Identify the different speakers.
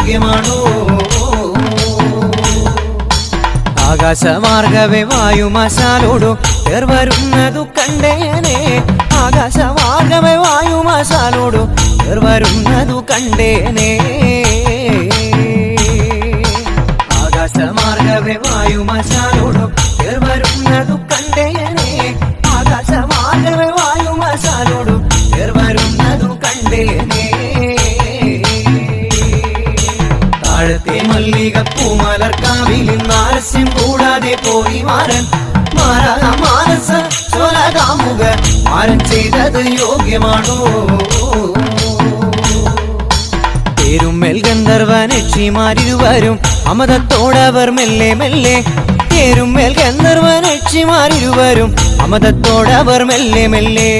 Speaker 1: യോഗ്യമാണോ? ആകാശമാർഗവേ വായുമശാലോടു വരുന്നതു കണ്ടേനെ. ആകാശമാർഗവേ വായുമശാലോടു വരുന്നതു കണ്ടേനെ. ആകാശമാർഗവേ വായുമശാലോടു വരുന്നതു കണ്ടേനെ. ആകാശമാർഗവേ വായുമശാലോടു വരുന്നതു കണ്ടേനെ. താഴത്തെ മല്ലികപ്പൂമലർക്കാവിൽ നാരസ്യം കൂടാതെ പോയി മാരൻ. മാനസ ചോലകാമുക മാരൻ ചെയ്തത് യോഗ്യമാണോ? പേരുമ്മേൽ ഗന്ധർവനക്ഷിമാരിരുവരും അമതത്തോടവർ മെല്ലെ മെല്ലെ. പേരുമ്മേൽ ഗന്ധർവനക്ഷിമാരിരുവരും അമതത്തോടവർ മെല്ലെ മെല്ലെ.